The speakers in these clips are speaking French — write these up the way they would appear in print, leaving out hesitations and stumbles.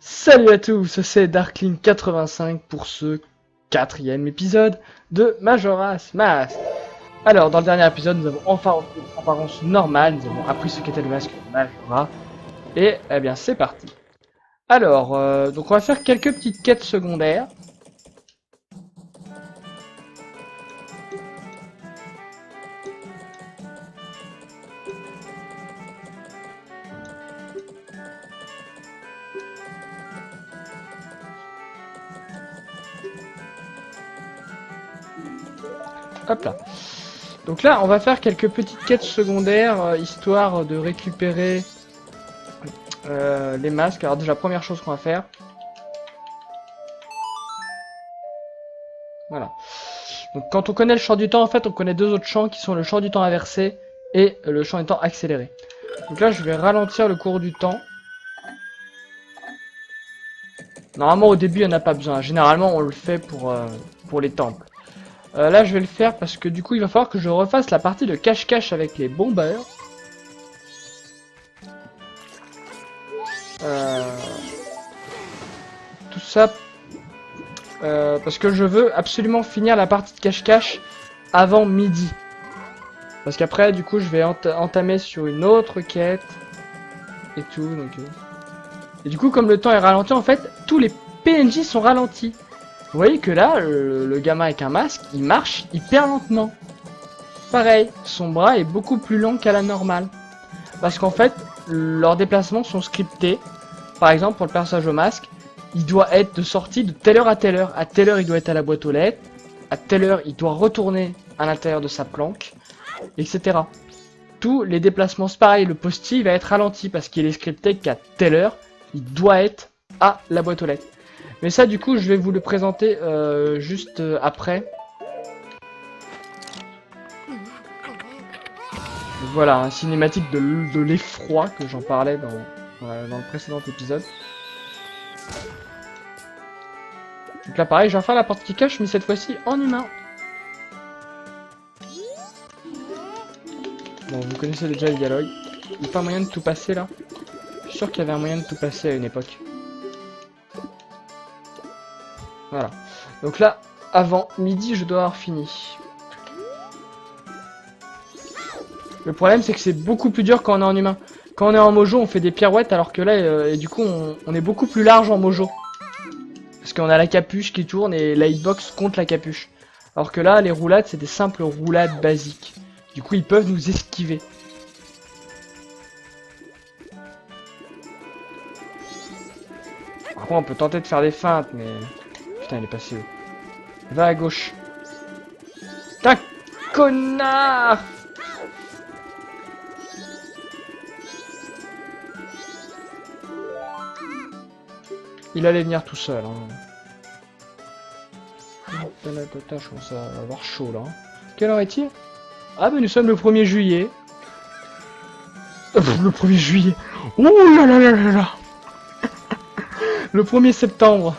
Salut à tous, c'est Darkling85 pour ce quatrième épisode de Majora's Mask. Alors, dans le dernier épisode, nous avons enfin retrouvé une apparence normale, nous avons appris ce qu'était le masque de Majora, et eh bien c'est parti. Alors, donc on va faire quelques petites quêtes secondaires. Hop là. Donc là, on va faire quelques petites quêtes secondaires, histoire de récupérer les masques. Alors déjà, première chose qu'on va faire. Voilà. Donc quand on connaît le champ du temps, en fait, on connaît deux autres champs qui sont le champ du temps inversé et le champ du temps accéléré. Donc là, je vais ralentir le cours du temps. Normalement, au début, il n'y en a pas besoin. Généralement, on le fait pour les temples. Là, je vais le faire parce que du coup, il va falloir que je refasse la partie de cache-cache avec les bombeurs. Tout ça parce que je veux absolument finir la partie de cache-cache avant midi. Parce qu'après, du coup, je vais entamer sur une autre quête et tout. Donc, et du coup, comme le temps est ralenti, en fait, tous les PNJ sont ralentis. Vous voyez que là, le gamin avec un masque, il marche hyper lentement. Pareil, son bras est beaucoup plus lent qu'à la normale. Parce qu'en fait, leurs déplacements sont scriptés. Par exemple, pour le personnage au masque, il doit être de sortie de telle heure à telle heure. À telle heure, il doit être à la boîte aux lettres. À telle heure, il doit retourner à l'intérieur de sa planque, etc. Tous les déplacements, c'est pareil. Le postier, il va être ralenti parce qu'il est scripté qu'à telle heure, il doit être à la boîte aux lettres. Mais ça, du coup, je vais vous le présenter juste après. Voilà, un cinématique de l'effroi que j'en parlais dans le précédent épisode. Donc là, pareil, je vais faire la porte qui cache, mais cette fois-ci en humain. Bon, vous connaissez déjà les dialogues. Il n'y a pas moyen de tout passer là. Je suis sûr qu'il y avait un moyen de tout passer à une époque. Voilà. Donc là, avant midi, je dois avoir fini. Le problème, c'est que c'est beaucoup plus dur quand on est en humain. Quand on est en mojo, on fait des pirouettes, alors que là, et du coup, on est beaucoup plus large en mojo. Parce qu'on a la capuche qui tourne et la hitbox contre la capuche. Alors que là, les roulades, c'est des simples roulades basiques. Du coup, ils peuvent nous esquiver. Par contre, on peut tenter de faire des feintes, mais... Putain, il est passé où? Va à gauche. Putain, connard! Il allait venir tout seul. Hein. Je commence à avoir chaud là. Quelle heure est-il? Ah, mais nous sommes le 1er juillet. Le 1er juillet. Ouh là là là là là. Le 1er septembre.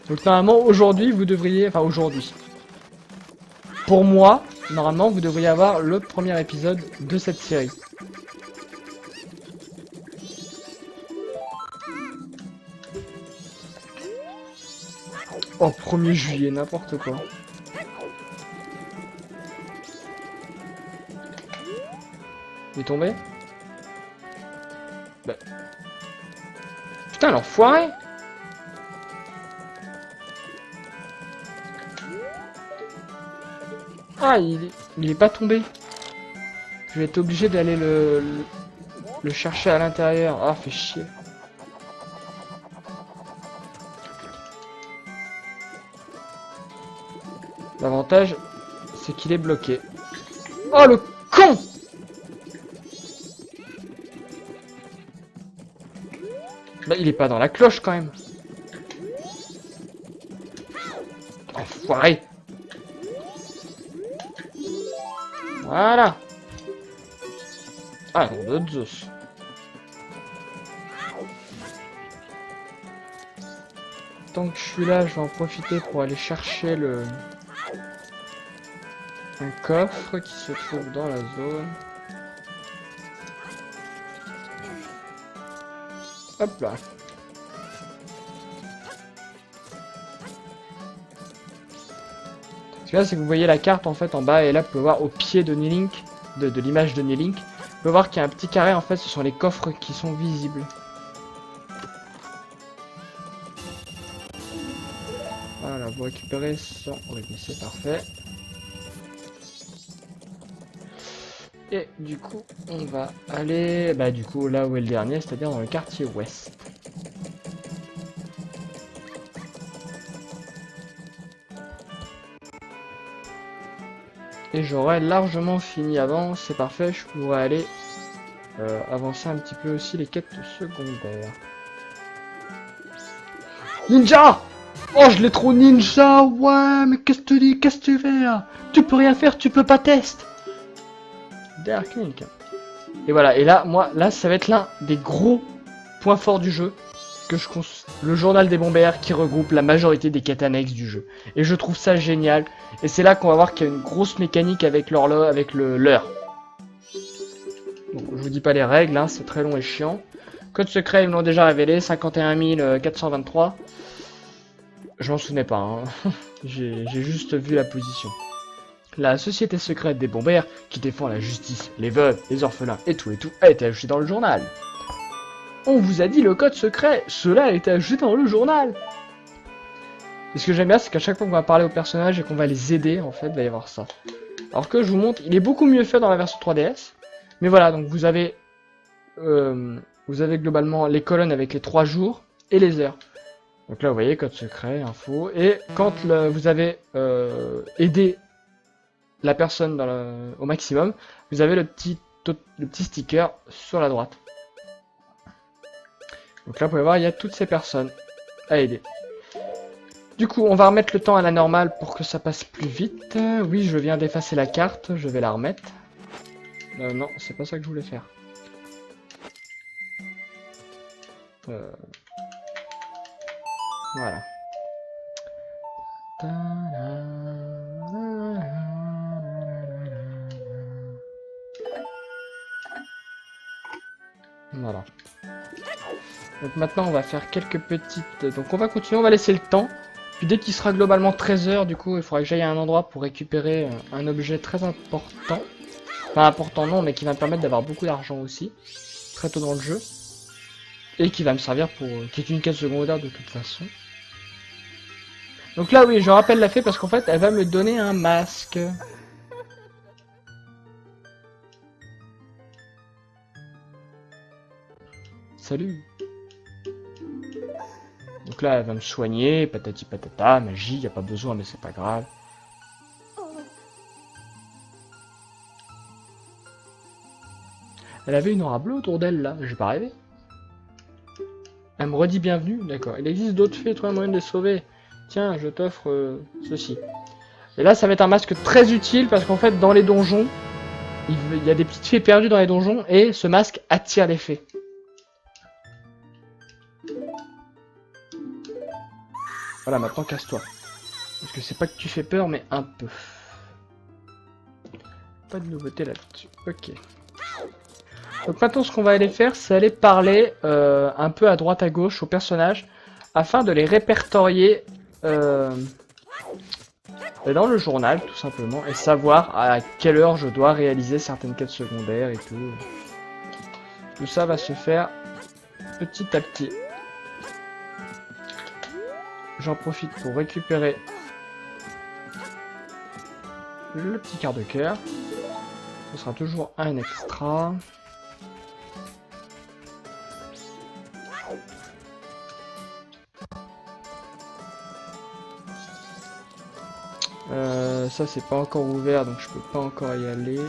Donc normalement aujourd'hui vous devriez... Enfin aujourd'hui. Pour moi, normalement vous devriez avoir le premier épisode de cette série. Oh, 1er juillet, n'importe quoi. Il est tombé? Bah. Putain, l'enfoiré! Ah, il est pas tombé. Je vais être obligé d'aller le chercher à l'intérieur. Ah, fait chier. L'avantage, c'est qu'il est bloqué. Oh, le con! Bah, il est pas dans la cloche, quand même. Enfoiré! Voilà! Ah, non, de Zeus. Tant que je suis là, je vais en profiter pour aller chercher un coffre qui se trouve dans la zone. Hop là. qu'il y a, c'est que vous voyez la carte en fait en bas, et là vous pouvez voir au pied de Nilink, de l'image de Nilink, vous pouvez voir qu'il y a un petit carré en fait, ce sont les coffres qui sont visibles. Voilà, vous récupérez 100 rubis, c'est parfait. Et du coup, on va aller du coup là où est le dernier, c'est-à-dire dans le quartier ouest. Et j'aurais largement fini avant, c'est parfait, je pourrais aller avancer un petit peu aussi les quêtes secondaires. Ninja! Oh, je l'ai trop ninja! Ouais, mais qu'est-ce que tu dis? Qu'est-ce que tu fais là? Tu peux rien faire, tu peux pas tester! Dark Link. Et voilà, et là, moi, là, ça va être l'un des gros points forts du jeu. Le journal des bombers qui regroupe la majorité des quêtes annexes du jeu. Et je trouve ça génial. Et c'est là qu'on va voir qu'il y a une grosse mécanique avec l'heure. Donc je vous dis pas les règles, hein, c'est très long et chiant. Code secret, ils me l'ont déjà révélé, 51 423. Je m'en souvenais pas, hein. J'ai juste vu la position. La société secrète des bombers, qui défend la justice, les veuves, les orphelins et tout, a été ajoutée dans le journal. On vous a dit le code secret, cela a été ajouté dans le journal. Et ce que j'aime bien, c'est qu'à chaque fois qu'on va parler aux personnages et qu'on va les aider, en fait, il va y avoir ça. Alors que je vous montre, il est beaucoup mieux fait dans la version 3DS. Mais voilà, donc vous avez globalement les colonnes avec les 3 jours et les heures. Donc là, vous voyez, code secret, info. Et quand vous avez aidé la personne au maximum, vous avez le petit sticker sur la droite. Donc là, vous pouvez voir, il y a toutes ces personnes à aider. Du coup, on va remettre le temps à la normale pour que ça passe plus vite. Oui, je viens d'effacer la carte, je vais la remettre. Non, c'est pas ça que je voulais faire. Voilà. Voilà. Donc maintenant on va faire quelques petites... Donc on va continuer, on va laisser le temps. Puis dès qu'il sera globalement 13 h, du coup il faudra que j'aille à un endroit pour récupérer un objet très important. Enfin important non, mais qui va me permettre d'avoir beaucoup d'argent aussi. Très tôt dans le jeu. Et qui va me servir pour... qui est une quête secondaire de toute façon. Donc là oui, je rappelle la fée parce qu'en fait elle va me donner un masque. Salut. Donc là, elle va me soigner, patati patata, magie, y a pas besoin, mais c'est pas grave. Elle avait une aura bleue autour d'elle, là, j'ai pas rêvé. Elle me redit bienvenue, d'accord. Il existe d'autres fées, toi, un moyen de les sauver. Tiens, je t'offre ceci. Et là, ça va être un masque très utile, parce qu'en fait, dans les donjons, il y a des petites fées perdues dans les donjons, et ce masque attire les fées. Voilà, maintenant casse-toi. Parce que c'est pas que tu fais peur, mais un peu. Pas de nouveauté là-dessus. Ok. Donc maintenant, ce qu'on va aller faire, c'est aller parler un peu à droite à gauche aux personnages, afin de les répertorier dans le journal, tout simplement, et savoir à quelle heure je dois réaliser certaines quêtes secondaires et tout. Tout ça va se faire petit à petit. J'en profite pour récupérer le petit quart de cœur. Ce sera toujours un extra. Ça c'est pas encore ouvert donc je peux pas encore y aller.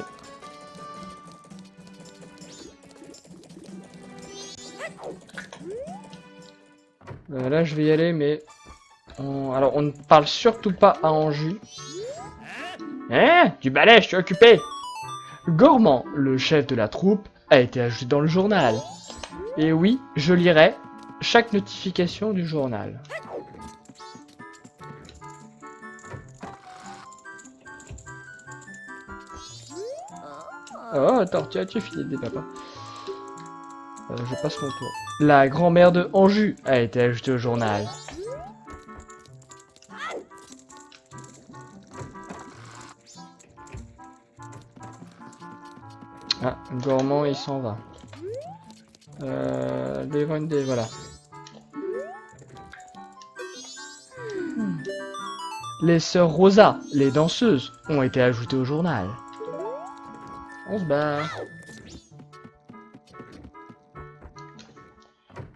Là je vais y aller mais alors on ne parle surtout pas à Anju. Hein? Du balai, je suis occupé. Gormand, le chef de la troupe, a été ajouté dans le journal. Et oui, je lirai chaque notification du journal. Oh, Tortue, tu finis des papas. Je passe mon tour. La grand-mère de Anju a été ajoutée au journal. Ah, gourmand, il s'en va. Voilà. Les sœurs Rosa, les danseuses, ont été ajoutées au journal. On se barre.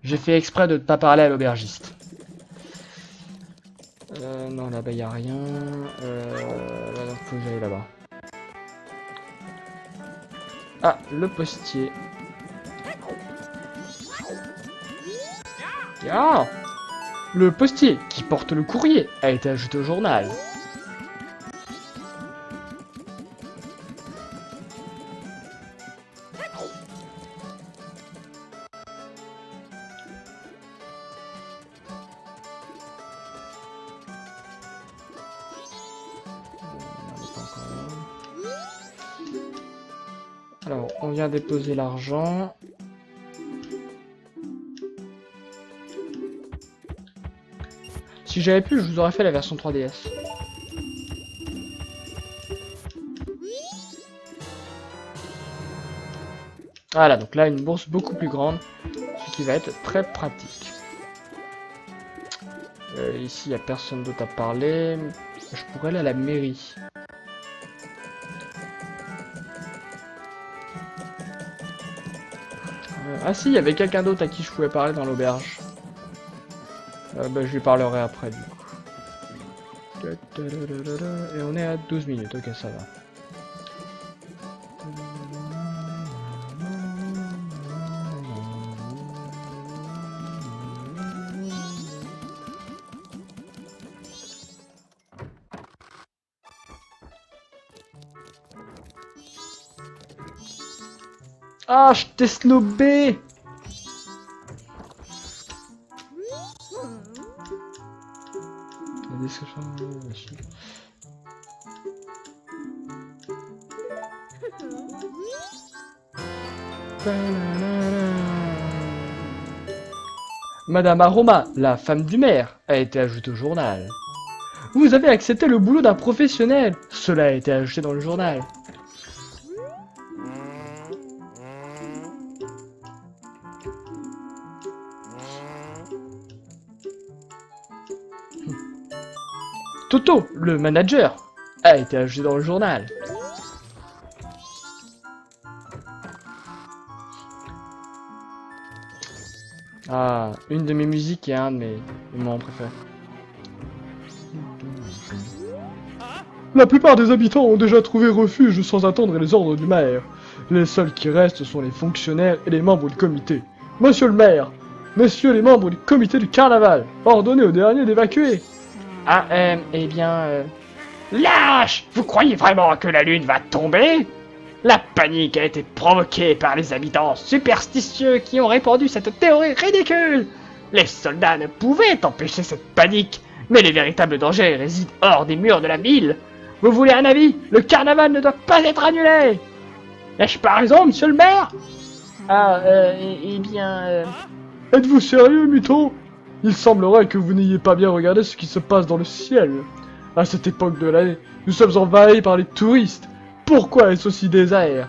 J'ai fait exprès de ne pas parler à l'aubergiste. Non, là-bas, y a rien. Là, faut que j'aille là-bas. Ah, le postier. Ah, le postier qui porte le courrier a été ajouté au journal. Alors, on vient déposer l'argent. Si j'avais pu, je vous aurais fait la version 3DS. Voilà, donc là, une bourse beaucoup plus grande, ce qui va être très pratique. Ici, il n'y a personne d'autre à parler. Je pourrais aller à la mairie. Ah si, il y avait quelqu'un d'autre à qui je pouvais parler dans l'auberge. Bah, je lui parlerai après, du coup. Et on est à 12 minutes, ok, ça va. Ah, je t'ai snobé! Madame Aroma, la femme du maire, a été ajoutée au journal. Vous avez accepté le boulot d'un professionnel. Cela a été ajouté dans le journal. Toto, le manager, a été ajouté dans le journal. Ah, une de mes musiques et un de mes moments préférés. La plupart des habitants ont déjà trouvé refuge sans attendre les ordres du maire. Les seuls qui restent sont les fonctionnaires et les membres du comité. Monsieur le maire, messieurs les membres du comité du carnaval, ordonnez aux derniers d'évacuer. Ah, eh bien... Lâche! Vous croyez vraiment que la lune va tomber? La panique a été provoquée par les habitants superstitieux qui ont répandu cette théorie ridicule. Les soldats ne pouvaient empêcher cette panique, mais les véritables dangers résident hors des murs de la ville. Vous voulez un avis? Le carnaval ne doit pas être annulé. N'ai-je pas raison, monsieur le maire? Ah, eh bien... Êtes-vous sérieux, Muto? Il semblerait que vous n'ayez pas bien regardé ce qui se passe dans le ciel. À cette époque de l'année, nous sommes envahis par les touristes. Pourquoi est-ce aussi désert?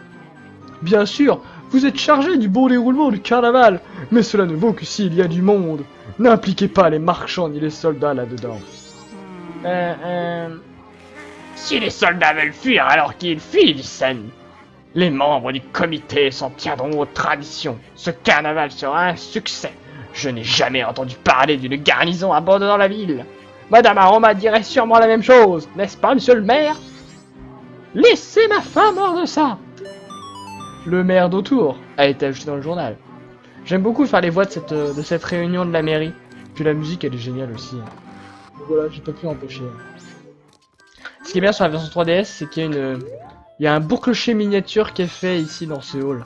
Bien sûr, vous êtes chargé du bon déroulement du carnaval, mais cela ne vaut que s'il y a du monde. N'impliquez pas les marchands ni les soldats là-dedans. Si les soldats veulent fuir, alors qu'ils fuient, Vissen. Les membres du comité s'en tiendront aux traditions. Ce carnaval sera un succès. Je n'ai jamais entendu parler d'une garnison abandonnant la ville. Madame Aroma dirait sûrement la même chose, n'est-ce pas, monsieur le maire? Laissez ma femme hors de ça. Le maire d'Autour a été ajouté dans le journal. J'aime beaucoup faire les voix de cette réunion de la mairie. Puis la musique, elle est géniale aussi. Voilà, j'ai pas pu empêcher. Ce qui est bien sur la version 3DS, c'est qu'il y a il y a un boucle-chez miniature qui est fait ici dans ce hall.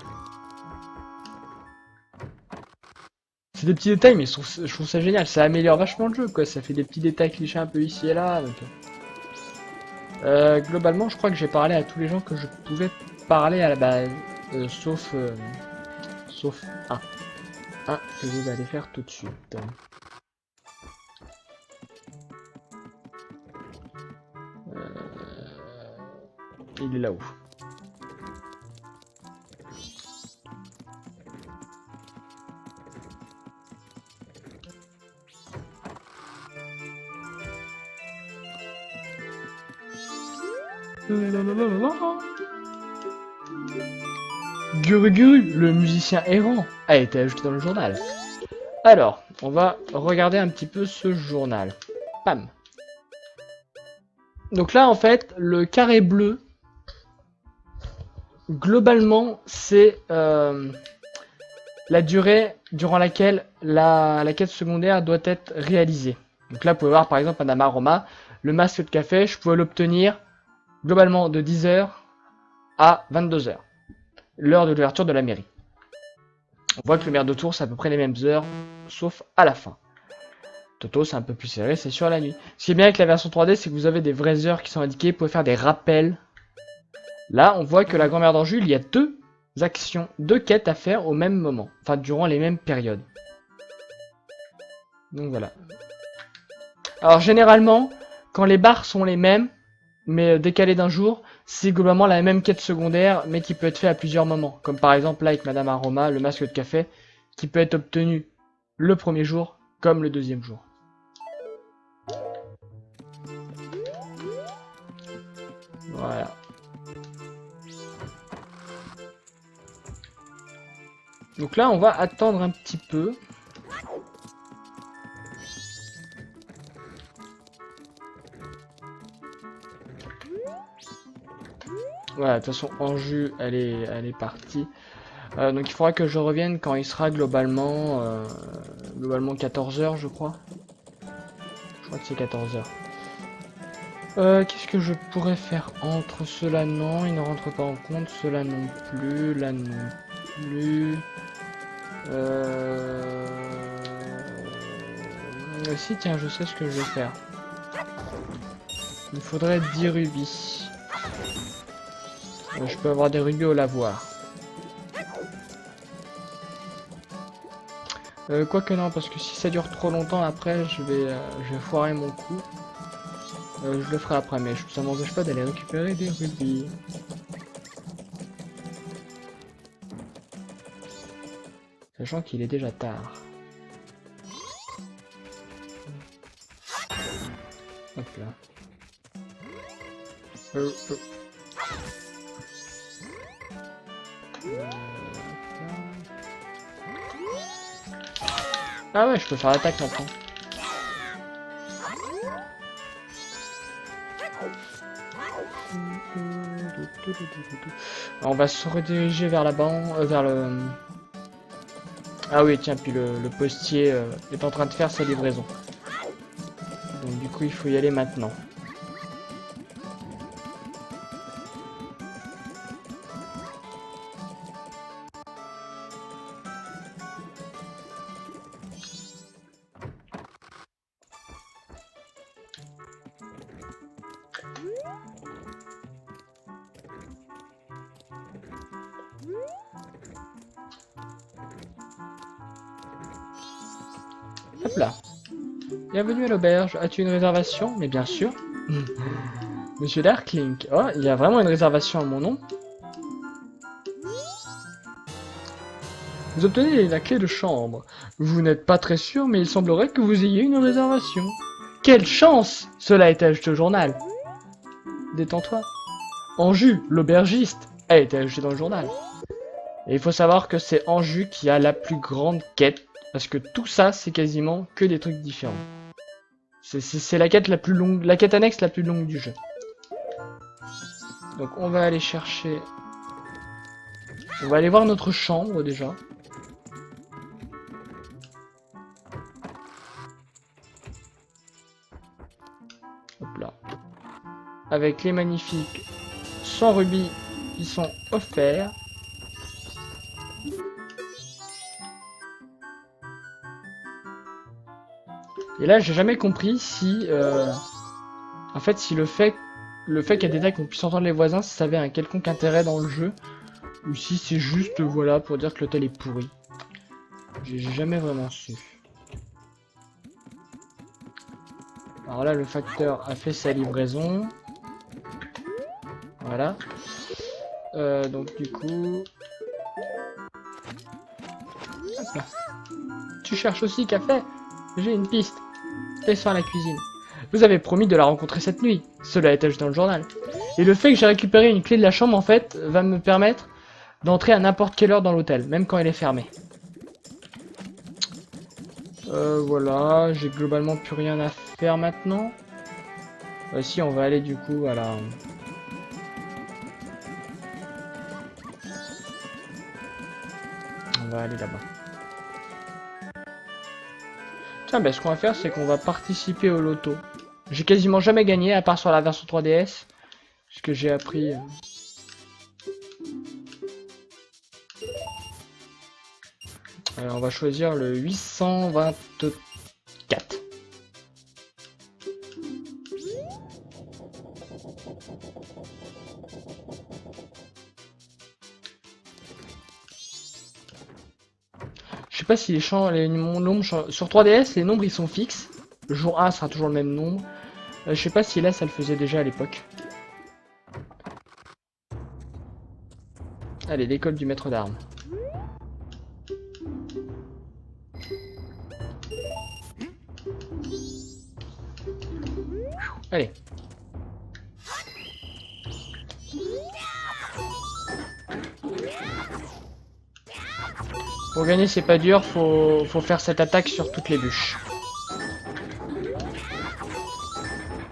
C'est des petits détails, mais je trouve ça génial. Ça améliore vachement le jeu, quoi. Ça fait des petits détails clichés un peu ici et là. Donc... globalement, je crois que j'ai parlé à tous les gens que je pouvais parler à la base. Sauf un. Un que je vais aller faire tout de suite. Il est là-haut. Guru Guru, le musicien errant, a été ajouté dans le journal. Alors, on va regarder un petit peu ce journal. Pam. Donc là, en fait, le carré bleu, globalement, c'est la durée durant laquelle la quête secondaire doit être réalisée. Donc là, vous pouvez voir, par exemple, Madame Aroma, le masque de café, je pouvais l'obtenir globalement de 10h à 22h. L'heure de l'ouverture de la mairie. On voit que le maire de Tours, c'est à peu près les mêmes heures, sauf à la fin. Toto, c'est un peu plus serré, c'est sur la nuit. Ce qui est bien avec la version 3D, c'est que vous avez des vraies heures qui sont indiquées, vous pouvez faire des rappels. Là, on voit que la grand-mère d'Anjou, il y a deux actions, deux quêtes à faire au même moment, enfin durant les mêmes périodes. Donc voilà. Alors généralement, quand les barres sont les mêmes, mais décalées d'un jour, c'est globalement la même quête secondaire, mais qui peut être fait à plusieurs moments. Comme par exemple là avec Madame Aroma, le masque de café, qui peut être obtenu le premier jour, comme le deuxième jour. Voilà. Donc là, on va attendre un petit peu. Voilà, de toute façon, Anjou, elle est partie. Donc il faudra que je revienne quand il sera globalement 14h, je crois. Je crois que c'est 14h. Qu'est-ce que je pourrais faire entre cela? Non, il ne rentre pas en compte. Cela non plus, là non plus. Si, tiens, je sais ce que je vais faire. Il faudrait 10 rubis. Je peux avoir des rubis au lavoir. Quoique non, parce que si ça dure trop longtemps, après, je vais foirer mon coup. Je le ferai après, mais ça m'empêche pas d'aller récupérer des rubis. Sachant qu'il est déjà tard. Hop là. Ah ouais, je peux faire l'attaque maintenant. Alors, on va se rediriger vers là-bas, vers le... Ah oui, tiens, puis le postier est en train de faire sa livraison. Donc du coup, il faut y aller maintenant. Hop là. Bienvenue à l'auberge. As-tu une réservation? Mais bien sûr. Monsieur Darkling. Oh, il y a vraiment une réservation à mon nom. Vous obtenez la clé de chambre. Vous n'êtes pas très sûr, mais il semblerait que vous ayez une réservation. Quelle chance! Cela a été ajouté au journal. Détends-toi. Anjou, l'aubergiste, a été ajouté dans le journal. Et il faut savoir que c'est Anjou qui a la plus grande quête. Parce que tout ça, c'est quasiment que des trucs différents. C'est la quête la plus longue, la quête annexe la plus longue du jeu. Donc on va aller chercher... On va aller voir notre chambre déjà. Hop là. Avec les magnifiques 100 rubis qui sont offerts. Et là, j'ai jamais compris si... en fait, si le fait qu'à des tailles qu'on puisse entendre les voisins, si ça avait un quelconque intérêt dans le jeu. Ou si c'est juste, voilà, pour dire que l'hôtel est pourri. J'ai jamais vraiment su. Alors là, le facteur a fait sa livraison. Voilà. Donc du coup... Hop là. Tu cherches aussi café? J'ai une piste. Laisse faire la cuisine. Vous avez promis de la rencontrer cette nuit. Cela est ajouté dans le journal. Et le fait que j'ai récupéré une clé de la chambre, en fait, va me permettre d'entrer à n'importe quelle heure dans l'hôtel, même quand elle est fermée. Voilà, j'ai globalement plus rien à faire maintenant. Si, on va aller du coup à la... On va aller là-bas. Tiens, ben, ce qu'on va faire, c'est qu'on va participer au loto. J'ai quasiment jamais gagné, à part sur la version 3DS. Ce que j'ai appris... Alors, on va choisir le 824. Je sais pas si les nombres sur 3DS, les nombres ils sont fixes. Le jour 1 sera toujours le même nombre. Je sais pas si là ça le faisait déjà à l'époque. Allez, l'école du maître d'armes. Allez. Pour gagner, c'est pas dur, faut faire cette attaque sur toutes les bûches.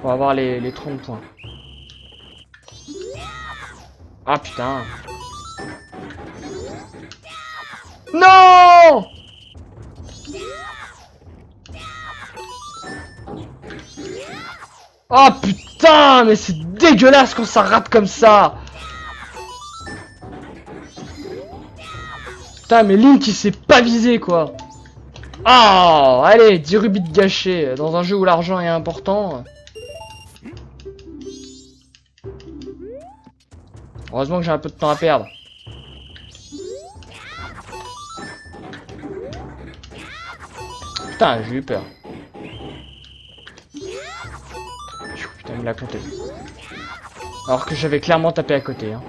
Pour avoir les 30 points. Ah putain. Non! Oh putain, mais c'est dégueulasse quand ça rate comme ça. Putain, mais Link il s'est pas visé quoi. Oh, allez, 10 rubis de gâchés dans un jeu où l'argent est important. Heureusement que j'ai un peu de temps à perdre. Putain, j'ai eu peur. Putain, il l'a compté. Alors que j'avais clairement tapé à côté. Hein.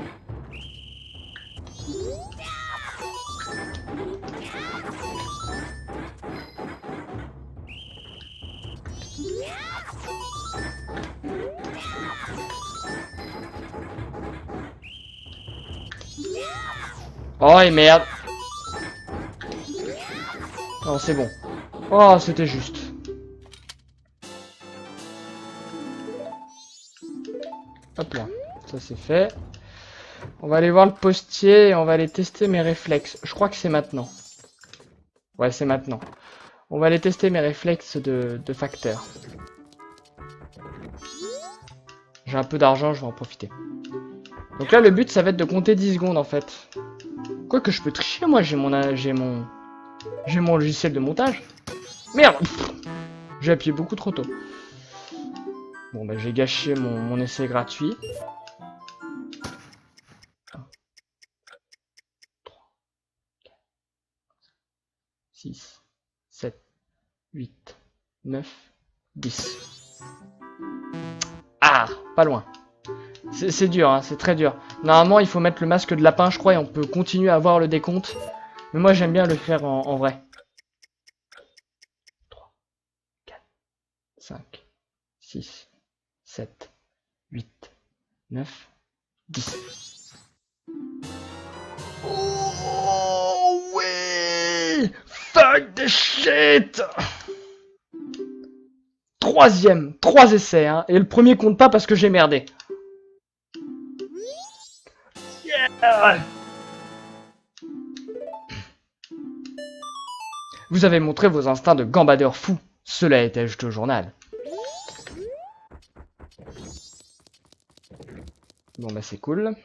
Oh et merde. Non, c'est bon. Oh, c'était juste. Hop là, ça c'est fait. On va aller voir le postier et on va aller tester mes réflexes. Je crois que c'est maintenant. Ouais, c'est maintenant. On va aller tester mes réflexes de facteur. J'ai un peu d'argent, je vais en profiter. Donc là, le but, ça va être de compter 10 secondes en fait. Quoique je peux tricher, moi, j'ai mon logiciel de montage. Merde. J'ai appuyé beaucoup trop tôt. Bon, bah, j'ai gâché mon essai gratuit. 6, 7, 8, 9, 10. Ah, pas loin. C'est dur, hein, c'est très dur. Normalement, il faut mettre le masque de lapin, je crois, et on peut continuer à voir le décompte. Mais moi, j'aime bien le faire en vrai. 3, 4, 5, 6, 7, 8, 9, 10. Oh, ouais! Fuck the shit! Troisième, 3 essais, hein, et le premier compte pas parce que j'ai merdé. Yeah! Vous avez montré vos instincts de gambadeur fou. Cela est ajouté au journal. Bon bah c'est cool.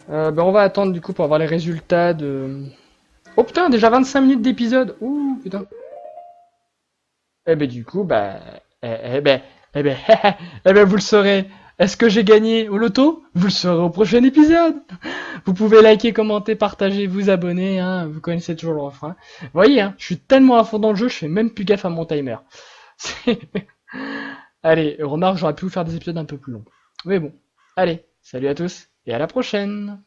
Ben on va attendre du coup pour avoir les résultats de... Oh putain, déjà 25 minutes d'épisode. Ouh putain. Eh ben du coup, bah... eh ben, vous le saurez. Est-ce que j'ai gagné au loto? Vous le saurez au prochain épisode. Vous pouvez liker, commenter, partager, vous abonner, hein. Vous connaissez toujours le refrain. Vous voyez, hein, je suis tellement à fond dans le jeu, je fais même plus gaffe à mon timer. Allez, remarque, j'aurais pu vous faire des épisodes un peu plus longs. Mais bon, allez, salut à tous, et à la prochaine.